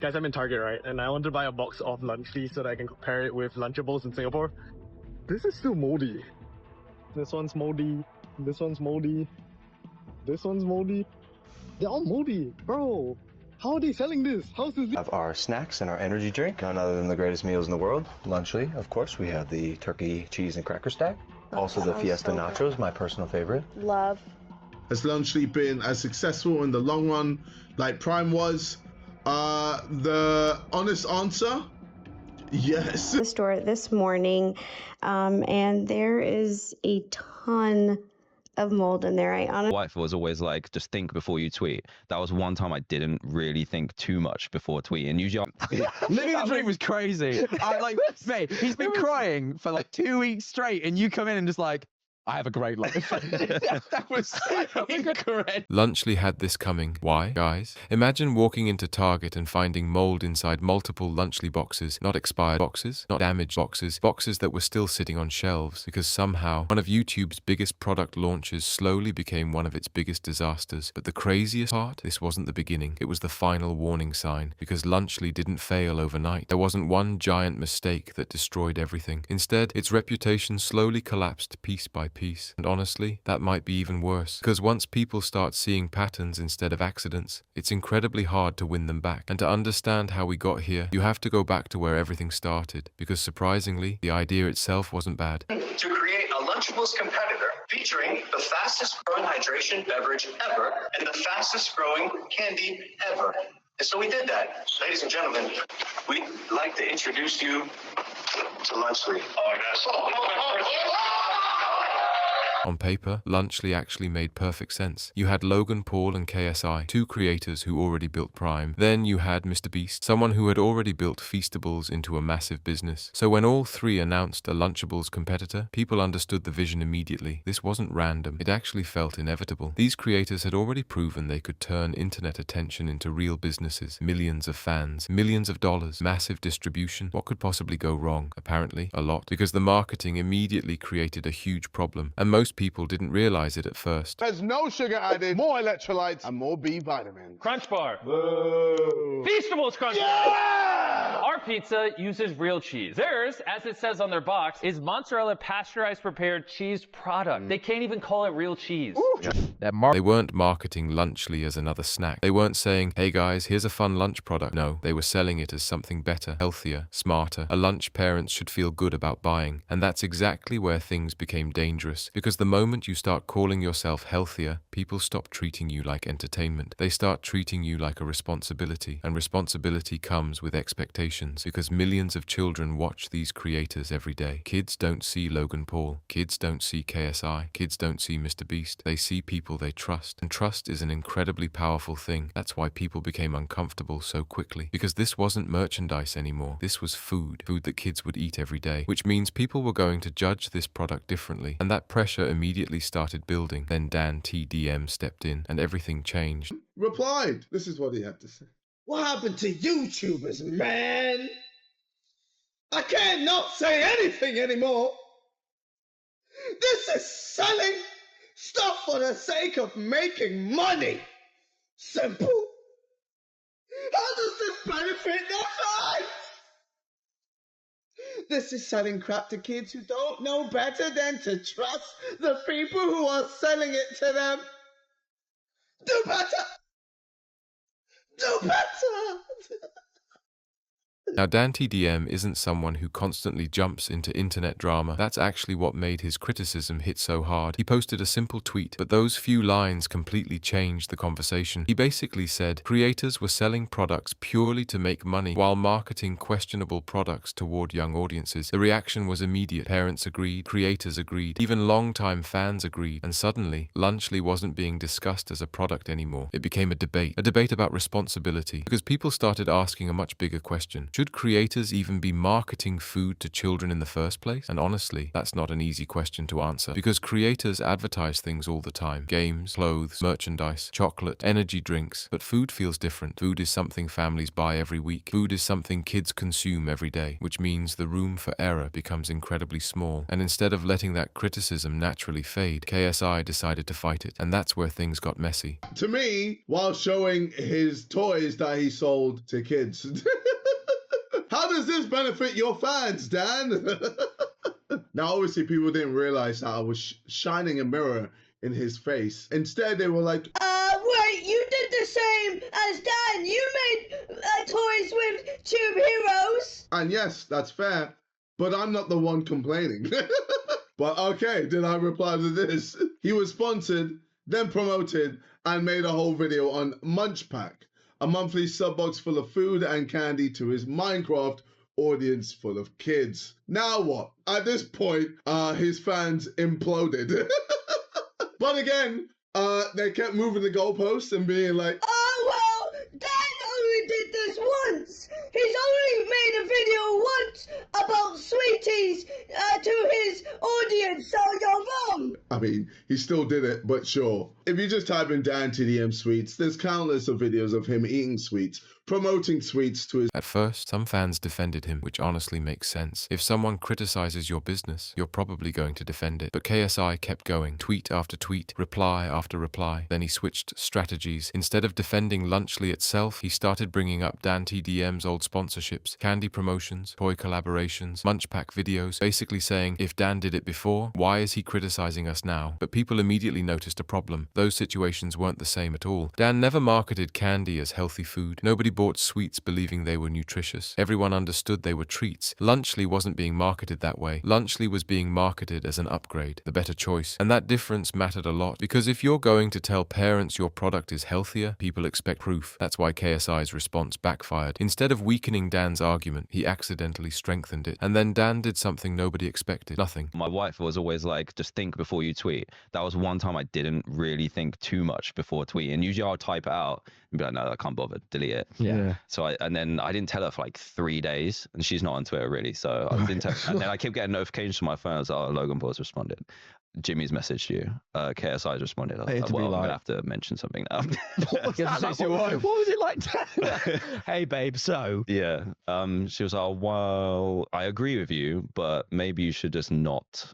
Guys, I'm in Target, right? And I want to buy a box of Lunchly so that I can compare it with Lunchables in Singapore. This is still moldy. This one's moldy. This one's moldy. This one's moldy. They're all moldy, bro. How are they selling this? How's this? We have our snacks and our energy drink, none other than the greatest meals in the world. Lunchly, of course, we have the turkey, cheese, and cracker stack. Also the Fiesta Nachos, my personal favorite. Love. Has Lunchly been as successful in the long run like Prime was? The honest answer, yes. The store this morning, and there is a ton of mold in there. My wife was always like, just think before you tweet. That was one time I didn't really think too much before tweeting. Usually, living the dream was crazy. I like, mate, he's been crying for like 2 weeks straight, and you come in and just like, I have a great life. That was incorrect. Lunchly had this coming. Why, guys? Imagine walking into Target and finding mold inside multiple Lunchly boxes, not expired boxes, not damaged boxes, boxes that were still sitting on shelves, because somehow one of YouTube's biggest product launches slowly became one of its biggest disasters. But the craziest part, this wasn't the beginning. It was the final warning sign, because Lunchly didn't fail overnight. There wasn't one giant mistake that destroyed everything. Instead, its reputation slowly collapsed piece by piece. And honestly, that might be even worse, because once people start seeing patterns instead of accidents, it's incredibly hard to win them back. And to understand how we got here, you have to go back to where everything started, because surprisingly, the idea itself wasn't bad. To create a Lunchables competitor featuring the fastest growing hydration beverage ever and the fastest growing candy ever. And so we did that. Ladies and gentlemen, we'd like to introduce you to Lunchly. Oh, yes. On paper, Lunchly actually made perfect sense. You had Logan Paul and KSI, two creators who already built Prime. Then you had Mr. Beast, someone who had already built Feastables into a massive business. So when all three announced a Lunchables competitor, people understood the vision immediately. This wasn't random. It actually felt inevitable. These creators had already proven they could turn internet attention into real businesses. Millions of fans, millions of dollars, massive distribution. What could possibly go wrong? Apparently, a lot. Because the marketing immediately created a huge problem. And most people didn't realize it at first. There's no sugar added, more electrolytes, and more B vitamins. Crunch Bar. Whoa. Feastables Crunch Bar. Our pizza uses real cheese. Theirs, as it says on their box, is mozzarella pasteurized prepared cheese product. They can't even call it real cheese. They weren't marketing Lunchly as another snack. They weren't saying, hey guys, here's a fun lunch product. No, they were selling it as something better, healthier, smarter, a lunch parents should feel good about buying. And that's exactly where things became dangerous. Because the moment you start calling yourself healthier, people stop treating you like entertainment. They start treating you like a responsibility. And responsibility comes with expectations, because millions of children watch these creators every day. Kids don't see Logan Paul. Kids don't see KSI. Kids don't see Mr. Beast. They see people they trust. And trust is an incredibly powerful thing. That's why people became uncomfortable so quickly. Because this wasn't merchandise anymore. This was food. Food that kids would eat every day. Which means people were going to judge this product differently. And that pressure immediately started building. Then Dan TDM stepped in and everything changed. Replied. This is what he had to say. What happened to YouTubers, man? I can't not say anything anymore. This is selling stuff for the sake of making money. Simple. How does this benefit their lives? This is selling crap to kids who don't know better than to trust the people who are selling it to them. Do better. Do better. Now, Dan TDM isn't someone who constantly jumps into internet drama. That's actually what made his criticism hit so hard. He posted a simple tweet, but those few lines completely changed the conversation. He basically said, creators were selling products purely to make money while marketing questionable products toward young audiences. The reaction was immediate. Parents agreed, creators agreed, even longtime fans agreed, and suddenly, Lunchly wasn't being discussed as a product anymore. It became a debate about responsibility, because people started asking a much bigger question. Should creators even be marketing food to children in the first place? And honestly, that's not an easy question to answer, because creators advertise things all the time. Games, clothes, merchandise, chocolate, energy drinks. But food feels different. Food is something families buy every week. Food is something kids consume every day, which means the room for error becomes incredibly small. And instead of letting that criticism naturally fade, KSI decided to fight it. And that's where things got messy. To me, while showing his toys that he sold to kids. How does this benefit your fans, Dan? Now, obviously, people didn't realize that I was shining a mirror in his face. Instead, they were like, Wait, you did the same as Dan. You made toys with Tube Heroes. And yes, that's fair, but I'm not the one complaining. But okay, did I reply to this? He was sponsored, then promoted, and made a whole video on Munch Pack, a monthly sub box full of food and candy to his Minecraft audience full of kids. Now what? At this point, his fans imploded. But again, they kept moving the goalposts and being like, Oh, well, Dan only did this once. He's only made a video once about sweeties to his audience, so you're wrong. I mean, he still did it, but sure. If you just type in Dan TDM Sweets, there's countless of videos of him eating sweets, promoting sweets to his... At first, some fans defended him, which honestly makes sense. If someone criticizes your business, you're probably going to defend it. But KSI kept going, tweet after tweet, reply after reply. Then he switched strategies. Instead of defending Lunchly itself, he started bringing up Dan TDM's old sponsorships, candy promotions, toy collaborations, Munch Pack videos, basically saying, if Dan did it before, why is he criticizing us now? But people immediately noticed a problem. Those situations weren't the same at all. Dan never marketed candy as healthy food. Nobody bought sweets believing they were nutritious. Everyone understood they were treats. Lunchly wasn't being marketed that way. Lunchly was being marketed as an upgrade, the better choice. And that difference mattered a lot, because if you're going to tell parents your product is healthier, people expect proof. That's why KSI's response backfired. Instead of weakening Dan's argument, he accidentally strengthened it. And then Dan did something nobody expected. Nothing. My wife was always like, just think before you tweet. That was one time I didn't really think too much before tweeting. Usually I'll type it out and be like, no, I can't bother, delete it. Yeah. So then I didn't tell her for like 3 days, and she's not on Twitter really. So I didn't tell her. And then I kept getting notifications from my phone. I was like, oh, Logan Paul's responded. Jimmy's messaged you. KSI's responded. I was like, well, I'm gonna have to mention something now. What was it like? Hey, babe. So yeah. She was like, oh, well, I agree with you, but maybe you should just not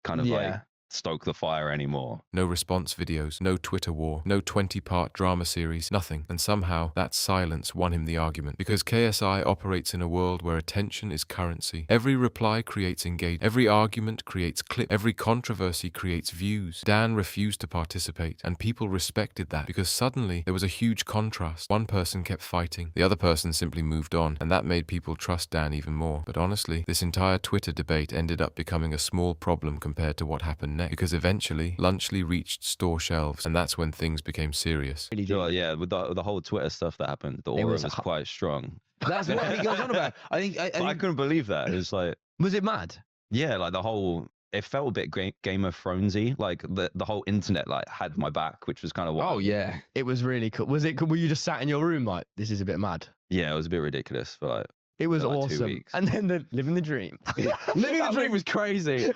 kind of like stoke the fire anymore. No response videos, no Twitter war, no 20-part drama series, nothing. And somehow that silence won him the argument, because KSI operates in a world where attention is currency. Every reply creates engagement, every argument creates clips, every controversy creates views. Dan refused to participate, and people respected that, because suddenly there was a huge contrast. One person kept fighting, the other person simply moved on, and that made people trust Dan even more. But honestly, this entire Twitter debate ended up becoming a small problem compared to what happened next, because eventually Lunchly reached store shelves, and that's when things became serious. Sure, yeah, with the whole Twitter stuff that happened, the aura was quite strong. That's what he goes on about. I think I couldn't believe that. It was like, was it mad? Yeah, like the whole. It felt a bit Game of Thronesy. Like the whole internet like had my back, which was kind of. Oh yeah, it was really cool. Was it? Were you just sat in your room like, this is a bit mad? Yeah, it was a bit ridiculous, but like. It was like awesome. And then living the dream. Living the dream was crazy.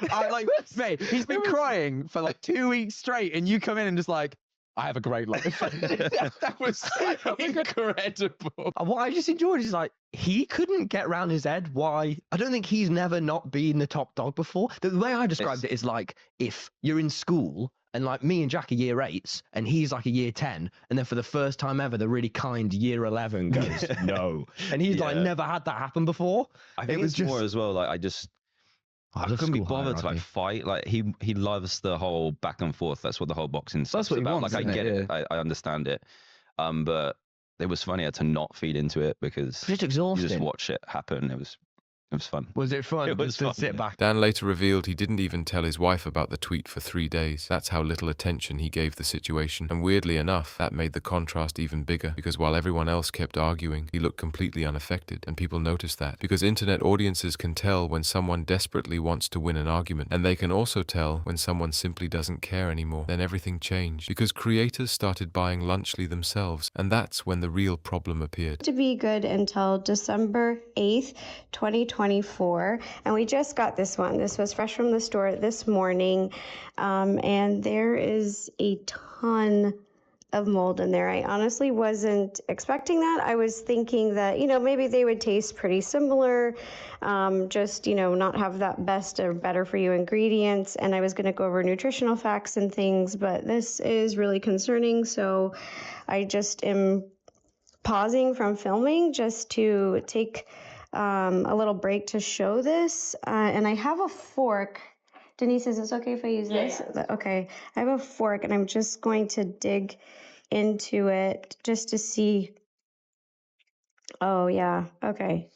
Mate, he's been crying for like 2 weeks straight, and you come in and just like, I have a great life. That was incredible. What I just enjoyed is like, he couldn't get around his head why. I don't think he's never not been the top dog before. The way I described it is like, if you're in school and like me and Jack are year 8s and he's like a year 10, and then for the first time ever, the really kind year 11 goes, no. And he's like never had that happen before. I think it was just more as well, like I couldn't be bothered to like fight. Like he loves the whole back and forth. That's what the whole boxing stuff's about. Like I get it. I understand it. But it was funnier to not feed into it because it's exhausting. You just watch it happen. It was It was fun. Was it fun? It was Just to fun, sit yeah. back. Dan later revealed he didn't even tell his wife about the tweet for 3 days. That's how little attention he gave the situation. And weirdly enough, that made the contrast even bigger, because while everyone else kept arguing, he looked completely unaffected, and people noticed that. Because internet audiences can tell when someone desperately wants to win an argument, and they can also tell when someone simply doesn't care anymore. Then everything changed, because creators started buying Lunchly themselves, and that's when the real problem appeared. To be good until December 8th, 2024. And we just got this one. This was fresh from the store this morning. And there is a ton of mold in there. I honestly wasn't expecting that. I was thinking that, maybe they would taste pretty similar, just, not have that best or better for you ingredients. And I was going to go over nutritional facts and things, but this is really concerning. So I just am pausing from filming just to take a little break to show this. And I have a fork. Denise, is this okay if I use this? Okay. I have a fork and I'm just going to dig into it just to see. Oh, yeah. Okay.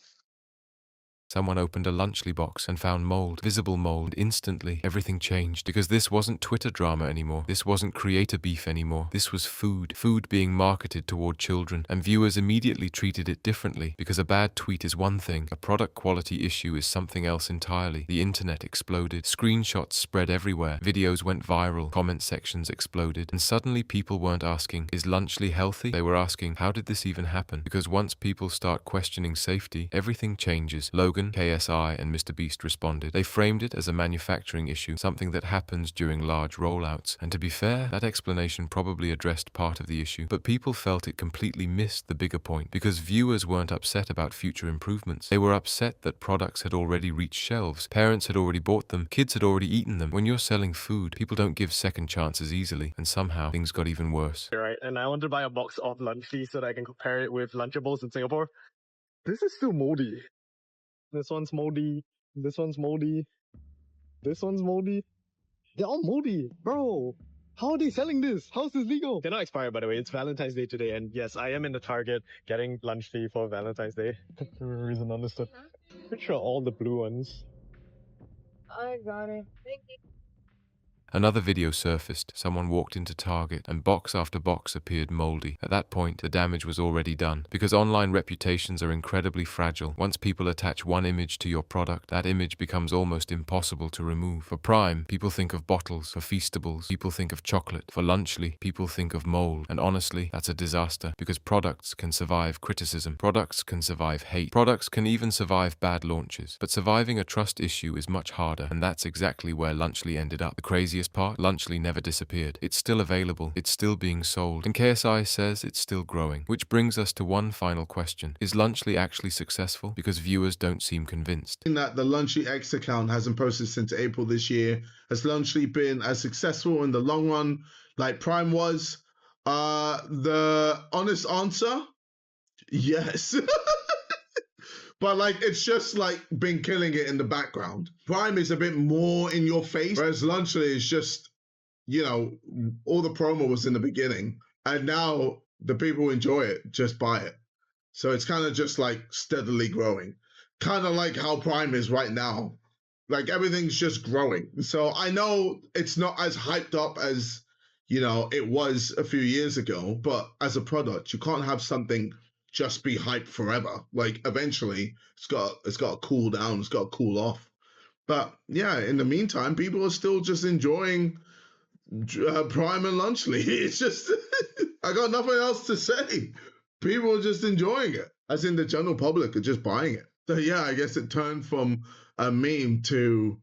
Someone opened a Lunchly box and found mold, visible mold. Instantly, everything changed, because this wasn't Twitter drama anymore. This wasn't creator beef anymore. This was food. Food being marketed toward children, and viewers immediately treated it differently, because a bad tweet is one thing, a product quality issue is something else entirely. The internet exploded. Screenshots spread everywhere. Videos went viral. Comment sections exploded. And suddenly people weren't asking, is Lunchly healthy? They were asking, how did this even happen? Because once people start questioning safety, everything changes. Logan, KSI, and Mr. Beast responded. They framed it as a manufacturing issue, something that happens during large rollouts. And to be fair, that explanation probably addressed part of the issue, but people felt it completely missed the bigger point, because viewers weren't upset about future improvements. They were upset that products had already reached shelves, parents had already bought them, kids had already eaten them. When you're selling food, people don't give second chances easily, and somehow things got even worse. Right, and I want to buy a box of Lunchly so that I can compare it with Lunchables in Singapore. This is still moldy. This one's moldy. This one's moldy. This one's moldy. They're all moldy, bro. How are they selling this? How is this legal? They're not expired, by the way. It's Valentine's Day today, and yes, I am in the Target getting Lunchly for Valentine's Day. Reason understood. Pretty sure all the blue ones. I got it. Thank you. Another video surfaced. Someone walked into Target and box after box appeared moldy. At that point, the damage was already done. Because online reputations are incredibly fragile. Once people attach one image to your product, that image becomes almost impossible to remove. For Prime, people think of bottles. For Feastables, people think of chocolate. For Lunchly, people think of mold. And honestly, that's a disaster, because products can survive criticism. Products can survive hate. Products can even survive bad launches. But surviving a trust issue is much harder, and that's exactly where Lunchly ended up. The craziest part, Lunchly never disappeared. It's still available. It's still being sold. And KSI says it's still growing. Which brings us to one final question. Is Lunchly actually successful? Because viewers don't seem convinced. That the Lunchly X account hasn't posted since April this year. Has Lunchly been as successful in the long run like Prime was? The honest answer, yes. But it's just been killing it in the background. Prime is a bit more in your face, whereas Lunchly is just, all the promo was in the beginning, and now the people who enjoy it just buy it. So it's kind of just steadily growing, kind of like how Prime is right now. Everything's just growing. So I know it's not as hyped up as it was a few years ago, but as a product, you can't have something just be hyped forever. Eventually it's got to cool down, it's got to cool off. But yeah, in the meantime, people are still just enjoying Prime and Lunchly. It's just I got nothing else to say. People are just enjoying it, as in the general public are just buying it. So yeah, I guess it turned from a meme to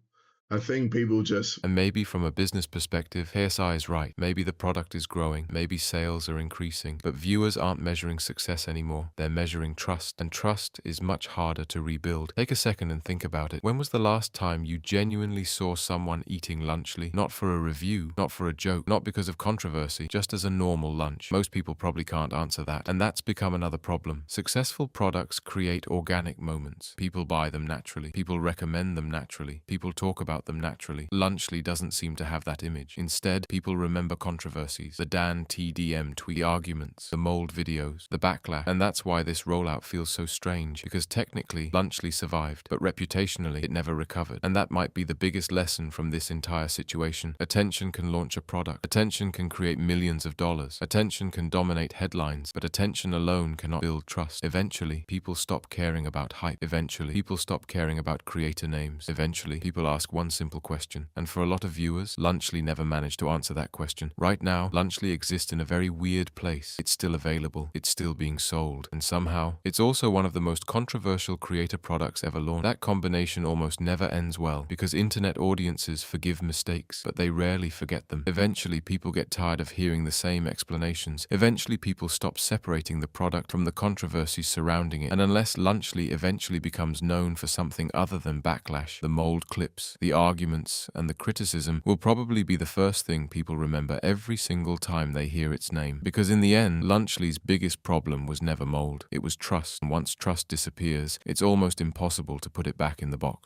a thing people just... And maybe from a business perspective, KSI is right. Maybe the product is growing, maybe sales are increasing, but viewers aren't measuring success anymore. They're measuring trust, and trust is much harder to rebuild. Take a second and think about it. When was the last time you genuinely saw someone eating Lunchly? Not for a review, not for a joke, not because of controversy, just as a normal lunch. Most people probably can't answer that, and that's become another problem. Successful products create organic moments. People buy them naturally. People recommend them naturally. People talk about about them naturally. Lunchly doesn't seem to have that image. Instead, people remember controversies, the Dan TDM tweet, the arguments, the mold videos, the backlash, and that's why this rollout feels so strange, because technically, Lunchly survived, but reputationally, it never recovered. And that might be the biggest lesson from this entire situation. Attention can launch a product. Attention can create millions of dollars. Attention can dominate headlines, but attention alone cannot build trust. Eventually, people stop caring about hype. Eventually, people stop caring about creator names. Eventually, people ask one simple question. And for a lot of viewers, Lunchly never managed to answer that question. Right now, Lunchly exists in a very weird place. It's still available. It's still being sold. And somehow, it's also one of the most controversial creator products ever launched. That combination almost never ends well, because internet audiences forgive mistakes, but they rarely forget them. Eventually, people get tired of hearing the same explanations. Eventually, people stop separating the product from the controversies surrounding it. And unless Lunchly eventually becomes known for something other than backlash, the mold clips, the arguments, and the criticism will probably be the first thing people remember every single time they hear its name. Because in the end, Lunchly's biggest problem was never mold. It was trust. And once trust disappears, it's almost impossible to put it back in the box.